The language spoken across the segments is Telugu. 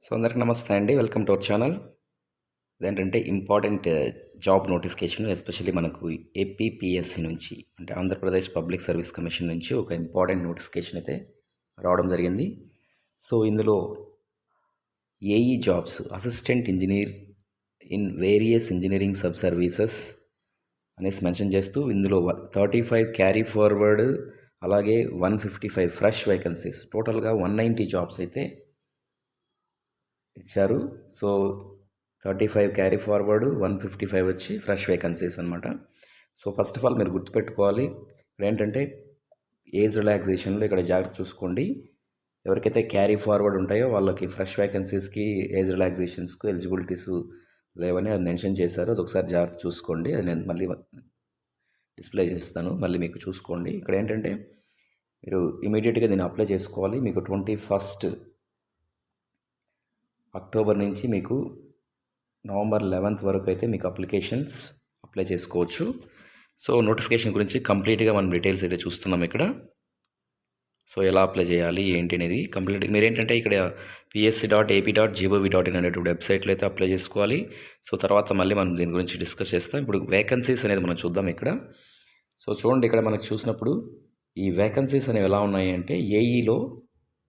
సో అందరికి నమస్తే అండి. Welcome to our channel. ఇదేంటంటే ఇంపార్టెంట్ జాబ్ నోటిఫికేషన్, ఎస్పెషల్లీ మనకు ఏపీపీఎస్సీ నుంచి, అంటే ఆంధ్రప్రదేశ్ పబ్లిక్ సర్వీస్ కమిషన్ నుంచి ఒక ఇంపార్టెంట్ నోటిఫికేషన్ అయితే రావడం జరిగింది. సో ఇందులో AE jobs, assistant engineer in various engineering sub services అనేసి మెన్షన్ చేస్తూ ఇందులో 35 క్యారీ ఫార్వర్డ్, అలాగే 155 ఫ్రెష్ వేకెన్సీస్, టోటల్గా 190 జాబ్స్ అయితే ఇచ్చారు. సో 35 క్యారీ ఫార్వర్డ్, 155 వచ్చి ఫ్రెష్ వేకెన్సీస్ అనమాట. సో ఫస్ట్ ఆఫ్ ఆల్ మీరు గుర్తుపెట్టుకోవాలి, ఇక్కడ ఏంటంటే ఏజ్ రిలాక్సేషన్లో ఇక్కడ జాగ్రత్త చూసుకోండి. ఎవరికైతే క్యారీ ఫార్వర్డ్ ఉంటాయో వాళ్ళకి ఫ్రెష్ వేకెన్సీస్కి ఏజ్ రిలాక్సేషన్స్కి ఎలిజిబిలిటీస్ లేవని అది మెన్షన్ చేశారు. అది ఒకసారి జాగ్రత్త చూసుకోండి. అది నేను మళ్ళీ డిస్ప్లే చేస్తాను, మళ్ళీ మీకు చూసుకోండి. ఇక్కడ ఏంటంటే మీరు ఇమీడియట్గా దీన్ని అప్లై చేసుకోవాలి. మీకు 21 అక్టోబర్ నుంచి మీకు నవంబర్ 11 వరకు అయితే మీకు అప్లికేషన్స్ అప్లై చేసుకోవచ్చు. సో నోటిఫికేషన్ గురించి కంప్లీట్గా మనం డీటెయిల్స్ అయితే చూస్తున్నాం ఇక్కడ. సో ఎలా అప్లై చేయాలి ఏంటి అనేది కంప్లీట్గా మీరు ఏంటంటే ఇక్కడ psc.ap.gov.in అనేటువంటి వెబ్సైట్లో అయితే అప్లై చేసుకోవాలి. సో తర్వాత మళ్ళీ మనం దీని గురించి డిస్కస్ చేస్తాం. ఇప్పుడు వేకెన్సీస్ అనేది మనం చూద్దాం ఇక్కడ. సో చూడండి, ఇక్కడ మనకు చూసినప్పుడు ఈ వేకెన్సీస్ అనేవి ఎలా ఉన్నాయి అంటే, ఏఈలో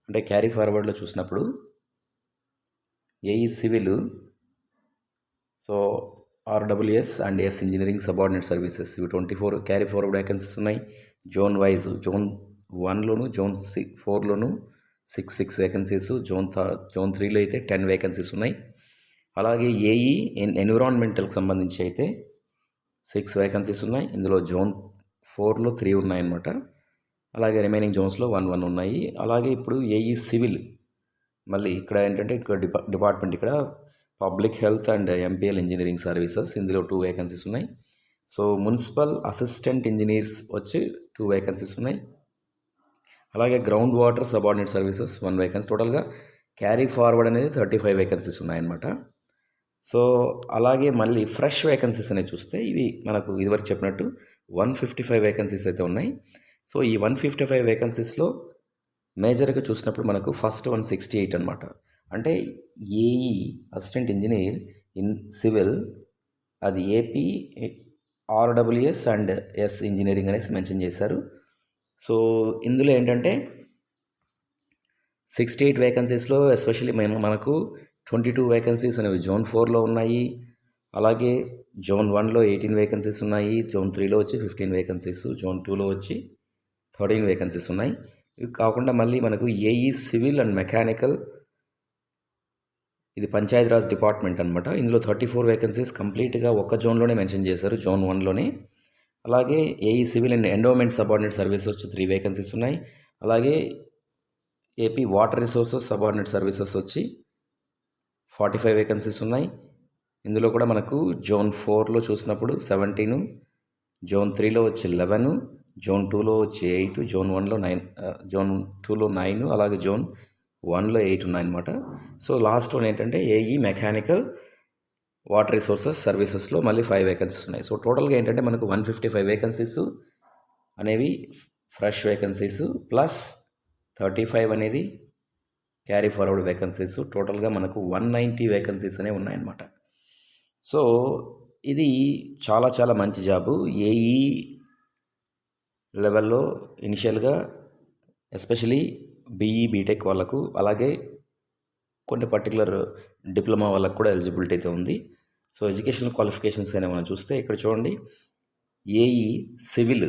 అంటే క్యారీ ఫార్వర్డ్లో చూసినప్పుడు AE civil, so RWS and S engineering subordinate services, ఇవి 24 క్యారీ ఫార్వర్డ్ వేకెన్సీస్ ఉన్నాయి. జోన్ వైజ్ జోన్ 1లోను, జోన్ 4లోను 6 వేకెన్సీస్, జోన్ 3లో అయితే 10 వేకెన్సీస్ ఉన్నాయి. అలాగే ఏఈ ఎన్విరాన్మెంటల్కి సంబంధించి అయితే 6 వేకెన్సీస్ ఉన్నాయి. ఇందులో జోన్ 4లో 3 ఉన్నాయన్నమాట. అలాగే రిమైనింగ్ జోన్స్లో 1 ఉన్నాయి. అలాగే ఇప్పుడు ఏఈ సివిల్, మళ్ళీ ఇక్కడ ఏంటంటే ఇక్కడ డిపార్ట్మెంట్ ఇక్కడ public health and MPL engineering services, ఇందులో 2 వేకెన్సీస్ ఉన్నాయి. సో మున్సిపల్ అసిస్టెంట్ ఇంజనీర్స్ వచ్చి 2 వేకెన్సీస్ ఉన్నాయి. అలాగే ground water subordinate services 1 vacancy. టోటల్గా క్యారీ ఫార్వర్డ్ అనేది 35 వేకెన్సీస్ ఉన్నాయన్నమాట. సో అలాగే మళ్ళీ ఫ్రెష్ వేకెన్సీస్ అనేవి చూస్తే ఇవి మనకు ఇదివరకు చెప్పినట్టు 155 వేకెన్సీస్ అయితే ఉన్నాయి. సో ఈ 155 వేకెన్సీస్లో మేజర్గా చూసినప్పుడు మనకు ఫస్ట్ 168 అనమాట. అంటే AE assistant engineer in civil, అది AP RWS and S engineering అనేసి మెన్షన్ చేశారు. సో ఇందులో ఏంటంటే 68 వేకెన్సీస్లో ఎస్పెషల్లీ మనకు 22 వేకెన్సీస్ అనేవి జోన్ 4లో ఉన్నాయి. అలాగే జోన్ 1లో 18 వేకెన్సీస్ ఉన్నాయి. జోన్ 3లో వచ్చి 15 వేకెన్సీస్, జోన్ 2లో వచ్చి 13 వేకెన్సీస్ ఉన్నాయి. ఇవి కాకుండా మళ్ళీ మనకు ఏఈ సివిల్ అండ్ మెకానికల్, ఇది పంచాయతీరాజ్ డిపార్ట్మెంట్ అనమాట. ఇందులో 34 వేకెన్సీస్ కంప్లీట్గా ఒక్క జోన్లోనే మెన్షన్ చేశారు, జోన్ 1లోనే. అలాగే AE civil and endowment subordinate services వచ్చి 3 వేకెన్సీస్ ఉన్నాయి. అలాగే AP water resources subordinate services వచ్చి 45 వేకెన్సీస్ ఉన్నాయి. ఇందులో కూడా మనకు జోన్ 4లో చూసినప్పుడు 17, జోన్ 3లో వచ్చి 11, జోన్ 2లో వచ్చి 8, జోన్ 1లో 9, జోన్ 2లో 9, అలాగే జోన్ 1లో 8 ఉన్నాయన్నమాట. సో లాస్ట్ వన్ ఏంటంటే ఏఈ మెకానికల్ వాటర్ రిసోర్సెస్ సర్వీసెస్లో మళ్ళీ 5 వేకెన్సీస్ ఉన్నాయి. సో టోటల్గా ఏంటంటే మనకు 155 వేకెన్సీస్ అనేవి ఫ్రెష్ వేకెన్సీస్, ప్లస్ 35 అనేది క్యారీ ఫార్వర్డ్ వేకెన్సీస్, టోటల్గా మనకు 190 వేకెన్సీస్ అనేవి ఉన్నాయన్నమాట. సో ఇది చాలా చాలా మంచి జాబు. ఏఈ లెవెల్లో ఇనిషియల్గా ఎస్పెషలీ బీఈ బీటెక్ వాళ్ళకు, అలాగే కొన్ని పర్టికులర్ డిప్లొమా వాళ్ళకు కూడా ఎలిజిబిలిటీ అయితే ఉంది. సో ఎడ్యుకేషనల్ క్వాలిఫికేషన్స్ అనేవి మనం చూస్తే ఇక్కడ చూడండి, ఏఈ సివిల్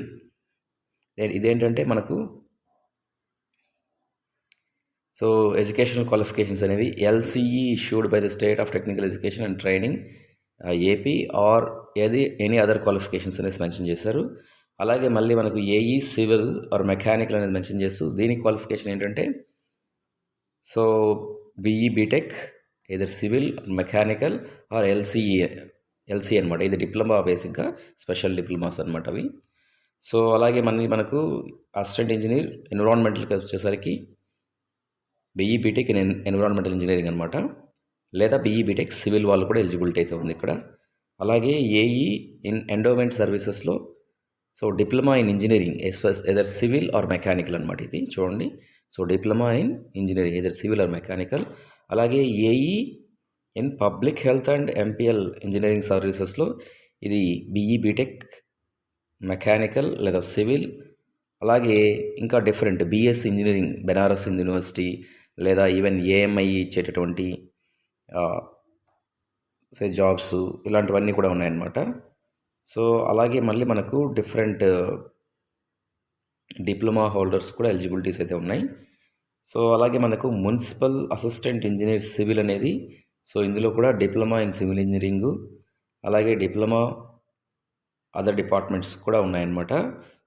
ఇదేంటంటే మనకు, సో ఎడ్యుకేషనల్ క్వాలిఫికేషన్స్ అనేవి LCE issued by the state of technical education and training AP or any other qualifications అనేసి మెన్షన్ చేశారు. అలాగే మళ్ళీ మనకు ఏఈ సివిల్ ఆర్ మెకానికల్ అనేది మెన్షన్ చేస్తూ దీని క్వాలిఫికేషన్ ఏంటంటే, so BE BTech either civil mechanical or LCE అనమాట. ఇది డిప్లొమా, బేసిక్గా స్పెషల్ డిప్లొమాస్ అనమాట అవి. సో అలాగే మనకు అసిస్టెంట్ ఇంజనీర్ ఎన్విరాన్మెంటల్కి వచ్చేసరికి BE BTech in environmental engineering అనమాట, లేదా బీఈ బీటెక్ సివిల్ వాళ్ళు కూడా ఎలిజిబిలిటీ అయితే ఉంది ఇక్కడ. అలాగే ఏఈ ఇన్ ఎండోమెంట్ సర్వీసెస్లో so diploma in engineering either civil or mechanical అనమాట. ఇది చూడండి, so diploma in engineering either civil or mechanical. అలాగే AE in public health and MPL engineering సర్వీసెస్లో ఇది బీఈ బీటెక్ మెకానికల్ లేదా సివిల్, అలాగే ఇంకా different BSc engineering Banaras university లేదా ఈవెన్ ఏఎంఐ ఇచ్చేటటువంటి జాబ్స్ ఇలాంటివన్నీ కూడా ఉన్నాయన్నమాట. సో అలాగే మళ్ళీ మనకు డిఫరెంట్ డిప్లొమా హోల్డర్స్ కూడా ఎలిజిబిలిటీస్ అయితే ఉన్నాయి. సో అలాగే మనకు మున్సిపల్ అసిస్టెంట్ ఇంజనీర్ సివిల్ అనేది, సో ఇందులో కూడా డిప్లొమా ఇన్ సివిల్ ఇంజనీరింగు, అలాగే డిప్లొమా అదర్ డిపార్ట్మెంట్స్ కూడా ఉన్నాయన్నమాట.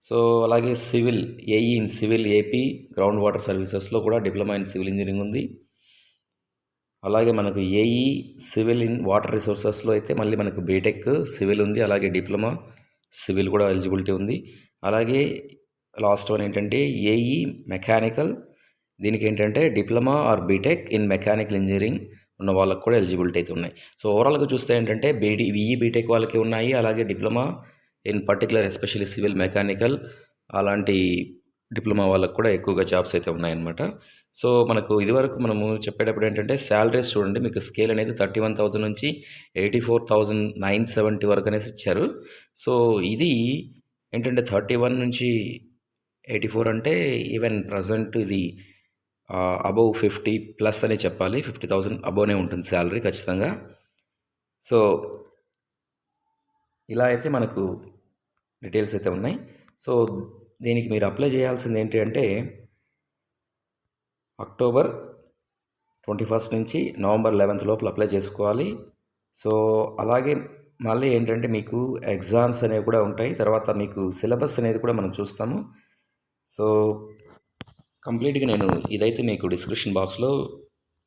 సో అలాగే civil AE in civil AP ground water సర్వీసెస్లో కూడా డిప్లొమా ఇన్ సివిల్ ఇంజనీరింగ్ ఉంది. అలాగే మనకు ఏఈ సివిల్ ఇన్ వాటర్ రిసోర్సెస్లో అయితే మళ్ళీ మనకు బీటెక్ సివిల్ ఉంది, అలాగే డిప్లొమా సివిల్ కూడా ఎలిజిబిలిటీ ఉంది. అలాగే లాస్ట్ వన్ ఏంటంటే ఏఈ మెకానికల్, దీనికి ఏంటంటే diploma or BTech in mechanical engineering ఉన్న వాళ్ళకి కూడా ఎలిజిబిలిటీ అయితే ఉన్నాయి. సో ఓవరాల్గా చూస్తే ఏంటంటే ఈఈ బీటెక్ వాళ్ళకి ఉన్నాయి, అలాగే diploma in particular especially civil mechanical అలాంటి డిప్లొమా వాళ్ళకి కూడా ఎక్కువగా జాబ్స్ అయితే ఉన్నాయన్నమాట. సో మనకు ఇదివరకు మనము చెప్పేటప్పుడు ఏంటంటే శాలరీస్ చూడండి, మీకు స్కేల్ అనేది 31,000 నుంచి 84,970 వరకు అనేసి ఇచ్చారు. సో ఇది ఏంటంటే 31 నుంచి 84 అంటే ఈవెన్ ప్రజెంట్ ఇది అబౌవ్ 50+ అనే చెప్పాలి. 50,000 అబోవ్నే ఉంటుంది శాలరీ ఖచ్చితంగా. సో ఇలా అయితే మనకు డీటెయిల్స్ అయితే ఉన్నాయి. సో దీనికి మీరు అప్లై చేయాల్సింది ఏంటి అంటే అక్టోబర్ 21 నుంచి నవంబర్ 11 లోపల అప్లై చేసుకోవాలి. సో అలాగే మళ్ళీ ఏంటంటే మీకు ఎగ్జామ్స్ అనేవి కూడా ఉంటాయి. తర్వాత మీకు సిలబస్ అనేది కూడా మనం చూస్తాము. సో కంప్లీట్గా నేను ఇదైతే మీకు డిస్క్రిప్షన్ బాక్స్లో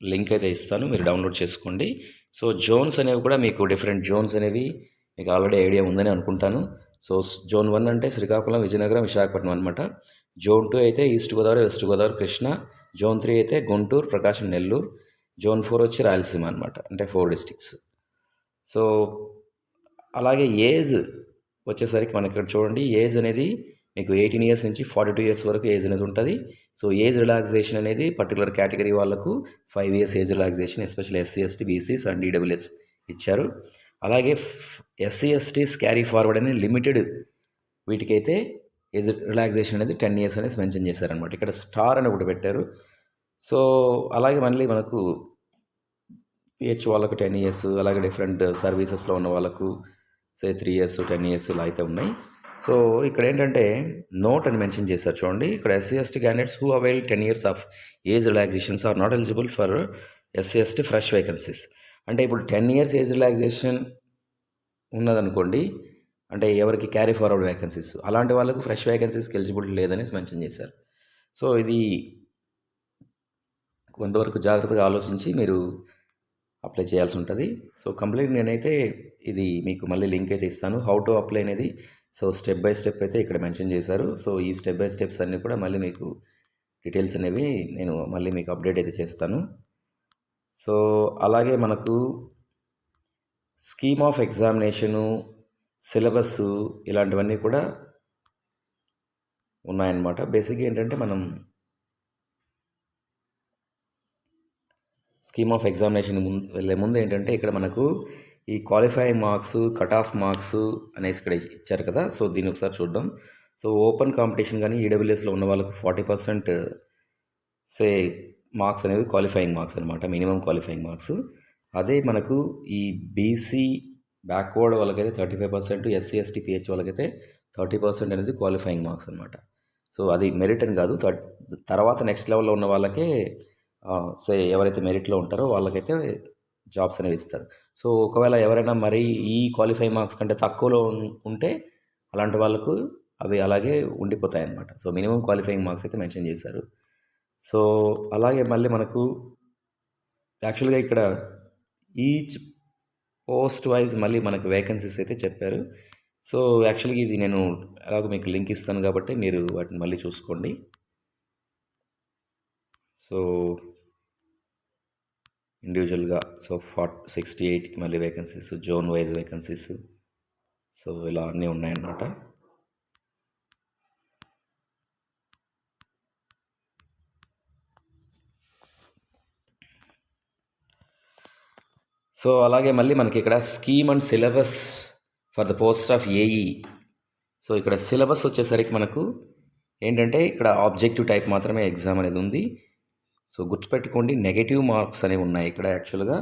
లింక్ అయితే ఇస్తాను, మీరు డౌన్లోడ్ చేసుకోండి. సో జోన్స్ అనేవి కూడా మీకు డిఫరెంట్ జోన్స్ అనేవి మీకు ఆల్రెడీ ఐడియా ఉందని అనుకుంటాను. సో జోన్ 1 అంటే శ్రీకాకుళం, విజయనగరం, విశాఖపట్నం అనమాట. జోన్ 2 అయితే east Godavari, west Godavari, Krishna. Zone 3 అయితే గుంటూరు, ప్రకాశం, నెల్లూరు. జోన్ 4 వచ్చి రాయలసీమ అనమాట, అంటే 4 డిస్టిక్స్. సో అలాగే ఏజ్ వచ్చేసరికి మనకి ఇక్కడ చూడండి, ఏజ్ అనేది మీకు 18 ఇయర్స్ నుంచి 42 ఇయర్స్ వరకు ఏజ్ అనేది ఉంటుంది. సో ఏజ్ రిలాక్సేషన్ అనేది పర్టికులర్ కేటగిరీ వాళ్ళకు 5 years age relaxation, especially SC ST BCs and EWS ఇచ్చారు. అలాగే ఎస్సీ ఎస్టీస్ క్యారీ ఫార్వర్డ్ అనే లిమిటెడ్ వీటికైతే ఏజ్ రిలాక్సేషన్ అనేది 10 ఇయర్స్ అనేసి మెన్షన్ చేశారనమాట. ఇక్కడ స్టార్ అని ఒకటి పెట్టారు. సో అలాగే మళ్ళీ మనకు పిహెచ్ వాళ్ళకు 10 ఇయర్స్, అలాగే డిఫరెంట్ సర్వీసెస్లో ఉన్న వాళ్ళకు 3 ఇయర్స్ 10 ఇయర్స్ ఇలా అయితే ఉన్నాయి. సో ఇక్కడ ఏంటంటే నోట్ అని మెన్షన్ చేశారు చూడండి, ఇక్కడ SC ST candidates who avail 10 years of age relaxations are not eligible for SC ST fresh vacancies. అంటే ఇప్పుడు 10 ఇయర్స్ ఏజ్ రిలాక్సేషన్ ఉన్నదనుకోండి, అంటే ఎవరికి క్యారీ ఫార్వర్డ్ వేకెన్సీస్, అలాంటి వాళ్ళకు ఫ్రెష్ వేకెన్సీస్కి ఎలిజిబిలిటీ లేదనేసి మెన్షన్ చేశారు. సో ఇది కొంతవరకు జాగ్రత్తగా ఆలోచించి మీరు అప్లై చేయాల్సి ఉంటుంది. సో కంప్లీట్ నేనైతే ఇది మీకు మళ్ళీ లింక్ అయితే ఇస్తాను, హౌ టు అప్లై అనేది. సో స్టెప్ బై స్టెప్ అయితే ఇక్కడ మెన్షన్ చేశారు. సో ఈ స్టెప్ బై స్టెప్స్ అన్నీ కూడా మళ్ళీ మీకు డీటెయిల్స్ అనేవి నేను మళ్ళీ మీకు అప్డేట్ అయితే చేస్తాను. సో అలాగే మనకు స్కీమ్ ఆఫ్ ఎగ్జామినేషను, సిలబస్ ఇలాంటివన్నీ కూడా ఉన్నాయన్నమాట. బేసిక్గా ఏంటంటే మనం స్కీమ్ ఆఫ్ ఎగ్జామినేషన్ వెళ్ళే ముందు ఏంటంటే ఇక్కడ మనకు ఈ qualifying marks, cut off marks అనేసి ఇక్కడ ఇచ్చారు కదా. సో దీన్ని ఒకసారి చూద్దాం. సో ఓపెన్ కాంపిటీషన్ కానీ ఈడబ్ల్యూఎస్లో ఉన్న వాళ్ళకు 40% మార్క్స్ అనేవి క్వాలిఫైయింగ్ మార్క్స్ అనమాట, మినిమం క్వాలిఫైయింగ్ మార్క్స్. అదే మనకు ఈ బీసీ బ్యాక్వర్డ్ వాళ్ళకైతే 35%, ఎస్సీ ఎస్టీ పిహెచ్ వాళ్ళకైతే 30% అనేది క్వాలిఫైయింగ్ మార్క్స్ అనమాట. సో అది మెరిట్ అని కాదు, తర్వాత నెక్స్ట్ లెవెల్లో ఉన్న వాళ్ళకే ఎవరైతే మెరిట్లో ఉంటారో వాళ్ళకైతే జాబ్స్ అనేవి ఇస్తారు. సో ఒకవేళ ఎవరైనా మరీ ఈ క్వాలిఫైయింగ్ మార్క్స్ కంటే తక్కువలో ఉంటే అలాంటి వాళ్ళకు అవి అలాగే ఉండిపోతాయి అన్నమాట. సో మినిమం క్వాలిఫైయింగ్ మార్క్స్ అయితే మెన్షన్ చేశారు. సో అలాగే మళ్ళీ మనకు యాక్చువల్గా ఇక్కడ ఈచ్ పోస్ట్ వైజ్ మళ్ళీ మనకు వేకెన్సీస్ అయితే చెప్పారు. సో యాక్చువల్గా ఇది నేను ఎలాగో మీకు లింక్ ఇస్తాను కాబట్టి మీరు వాటిని మళ్ళీ చూసుకోండి. సో ఇండివిజువల్గా 68 మళ్ళీ vacancies, zone wise vacancies, so ఇలా అన్నీ ఉన్నాయన్నమాట. సో అలాగే మళ్ళీ మనకి ఇక్కడ scheme and syllabus for the post of AE. So ఇక్కడ సిలబస్ వచ్చేసరికి మనకు ఏంటంటే ఇక్కడ ఆబ్జెక్టివ్ టైప్ మాత్రమే ఎగ్జామ్ అనేది ఉంది. సో గుర్తుపెట్టుకోండి, నెగటివ్ మార్క్స్ అనేవి ఉన్నాయి ఇక్కడ. యాక్చువల్గా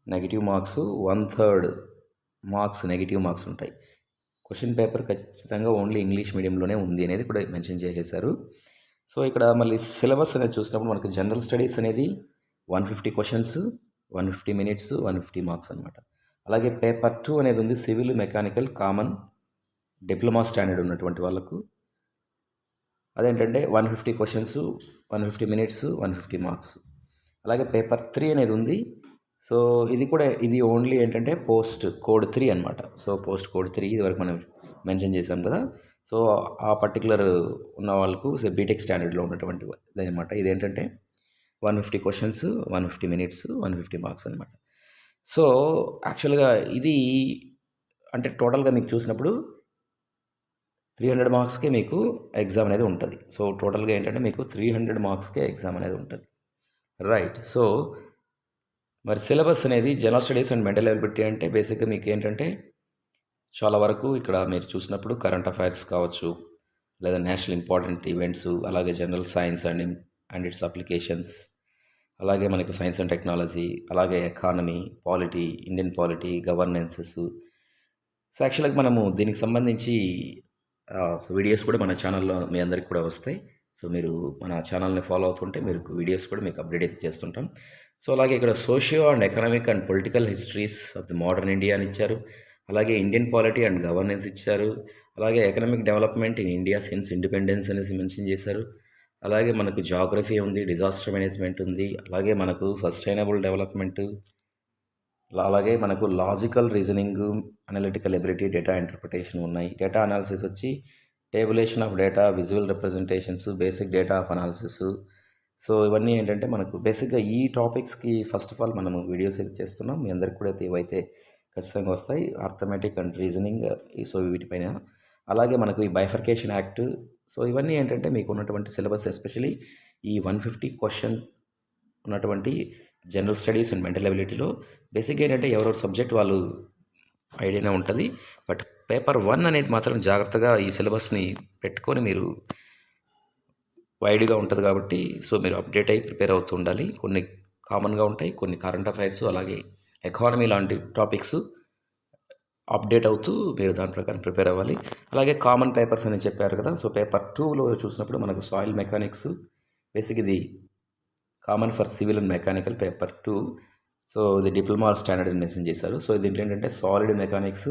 negative marks 1/3 marks negative marks ఉంటాయి. క్వశ్చన్ పేపర్ ఖచ్చితంగా ఓన్లీ ఇంగ్లీష్ మీడియంలోనే ఉంది అనేది కూడా మెన్షన్ చేసేసారు. సో ఇక్కడ మళ్ళీ సిలబస్ అనేది చూసినప్పుడు మనకు జనరల్ స్టడీస్ అనేది 150 క్వశ్చన్స్, 150 మినిట్స్, 150 మార్క్స్ అనమాట. అలాగే పేపర్ 2 అనేది ఉంది, civil, mechanical, common, diploma standard ఉన్నటువంటి వాళ్ళకు. అదేంటంటే 150 క్వశ్చన్స్, 150 మినిట్స్, 150 మార్క్స్. అలాగే పేపర్ 3 అనేది ఉంది. సో ఇది ఓన్లీ ఏంటంటే పోస్ట్ కోడ్ 3 అనమాట. సో పోస్ట్ కోడ్ 3 ఇది వరకు మనం మెన్షన్ చేసాం కదా. సో ఆ పర్టికులర్ ఉన్న వాళ్ళకు బీటెక్ స్టాండర్డ్లో ఉన్నటువంటి అనమాట. ఇదేంటంటే 150 క్వశ్చన్స్, 150 మినిట్స్, 150 మార్క్స్ అనమాట. సో యాక్చువల్గా ఇది అంటే టోటల్గా మీకు చూసినప్పుడు 300 మార్క్స్కే మీకు ఎగ్జామ్ అనేది ఉంటుంది. సో టోటల్గా ఏంటంటే మీకు 300 మార్క్స్కే ఎగ్జామ్ అనేది ఉంటుంది, రైట్. సో మరి సిలబస్ అనేది general studies and mental ability అంటే బేసిక్గా మీకు ఏంటంటే చాలా వరకు ఇక్కడ మీరు చూసినప్పుడు కరెంట్ అఫైర్స్ కావచ్చు, లేదా నేషనల్ ఇంపార్టెంట్ ఈవెంట్స్, అలాగే general science and its applications, అలాగే మనకి సైన్స్ అండ్ టెక్నాలజీ, అలాగే economy, polity, Indian polity, governances. So యాక్చువల్గా మనము దీనికి సంబంధించి వీడియోస్ కూడా మన ఛానల్లో మీ అందరికి కూడా వస్తాయి. సో మీరు మన ఛానల్ని ఫాలో అవుతుంటే మీరు వీడియోస్ కూడా మీకు అప్డేట్ అయితే చేస్తుంటాం. సో అలాగే ఇక్కడ socio and economic and political histories of the modern India అని ఇచ్చారు. అలాగే ఇండియన్ పాలిటీ అండ్ గవర్నెన్స్ ఇచ్చారు. అలాగే economic development in India since independence అనేసి మెన్షన్ చేశారు. అలాగే మనకు జాగ్రఫీ ఉంది, డిజాస్టర్ మేనేజ్మెంట్ ఉంది, అలాగే మనకు సస్టైనబుల్ డెవలప్మెంట్, అలాగే మనకు logical reasoning, analytical ability, data interpretation ఉన్నాయి. డేటా అనాలిసిస్ వచ్చి tabulation of data, visual representations, basic data of analysis. So ఇవన్నీ ఏంటంటే మనకు బేసిక్గా ఈ టాపిక్స్కి ఫస్ట్ ఆఫ్ ఆల్ మనము వీడియోస్ అయితే చేస్తున్నాం. మీ అందరికి కూడా అయితే ఇవైతే ఖచ్చితంగా వస్తాయి, అర్థమెటిక్ అండ్ రీజనింగ్. సో వీటిపైన అలాగే మనకు ఈ బైఫర్కేషన్ యాక్ట్. సో ఇవన్నీ ఏంటంటే మీకు ఉన్నటువంటి సిలబస్, ఎస్పెషలీ ఈ 150 క్వశ్చన్స్ ఉన్నటువంటి జనరల్ స్టడీస్ అండ్ మెంటల్ ఎబిలిటీలో బేసిక్గా ఏంటంటే ఎవరెవరి సబ్జెక్ట్ వాళ్ళు ఐడియానే ఉంటుంది. బట్ పేపర్ 1 అనేది మాత్రం జాగ్రత్తగా ఈ సిలబస్ని పెట్టుకొని మీరు వైడ్గా ఉంటుంది కాబట్టి సో మీరు అప్డేట్ అయ్యి ప్రిపేర్ అవుతూ ఉండాలి. కొన్ని కామన్గా ఉంటాయి, కొన్ని కరెంట్ అఫైర్స్, అలాగే ఎకానమీ లాంటి టాపిక్స్ అప్డేట్ అవుతూ మీరు దాని ప్రకారం ప్రిపేర్ అవ్వాలి. అలాగే కామన్ పేపర్స్ అని చెప్పారు కదా. సో పేపర్ 2లో చూసినప్పుడు మనకు సాయిల్ మెకానిక్స్, బేసిక్ ఇది common for civil and mechanical paper 2. So ఇది డిప్లొమా స్టాండర్డ్ అని మెన్షన్ చేశారు. సో దీంట్లో ఏంటంటే సాలిడ్ మెకానిక్స్,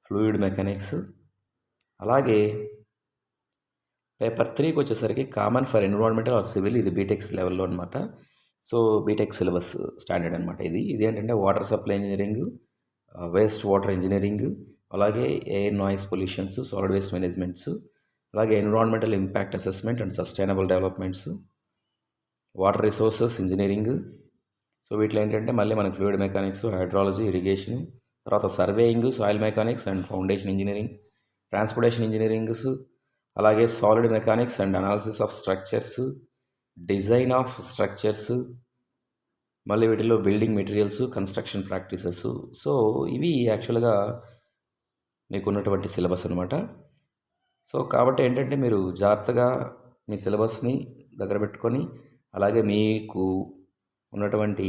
ఫ్లూయిడ్ మెకానిక్స్. అలాగే పేపర్ 3కి వచ్చేసరికి common for environmental or civil, ఇది బీటెక్స్ లెవెల్లో అనమాట. సో బీటెక్ సిలబస్ స్టాండర్డ్ అనమాట. ఇది ఏంటంటే water supply engineering, waste water engineering, అలాగే air noise pollutions, solid waste managements, అలాగే environmental impact assessment and sustainable developments, water resources engineering. So వీటిలో ఏంటంటే మళ్ళీ మనకి ఫ్లూయిడ్ మెకానిక్స్, హైడ్రాలజీ, ఇరిగేషన్, తర్వాత surveying, soil mechanics and foundation engineering, transportation engineerings, అలాగే solid mechanics and analysis of structures, design of structures, మళ్ళీ వీటిలో building materials, construction practices. So ఇవి యాక్చువల్గా మీకు ఉన్నటువంటి సిలబస్ అనమాట. సో కాబట్టి ఏంటంటే మీరు జాగ్రత్తగా మీ సిలబస్ని దగ్గర పెట్టుకొని, అలాగే మీకు ఉన్నటువంటి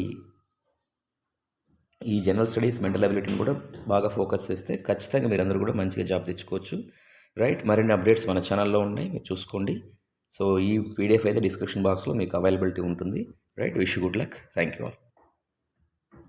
ఈ జనరల్ స్టడీస్, మెంటల్ అబిలిటీని కూడా బాగా ఫోకస్ చేస్తే ఖచ్చితంగా మీరందరూ కూడా మంచిగా జాబ్ తెచ్చుకోవచ్చు, రైట్. మరిన్ని అప్డేట్స్ మన ఛానల్లో ఉన్నాయి, మీరు చూసుకోండి. సో ఈ పీడిఎఫ్ అయితే డిస్క్రిప్షన్ బాక్స్లో మీకు అవైలబిలిటీ ఉంటుంది, right. Wish good luck, thank you all.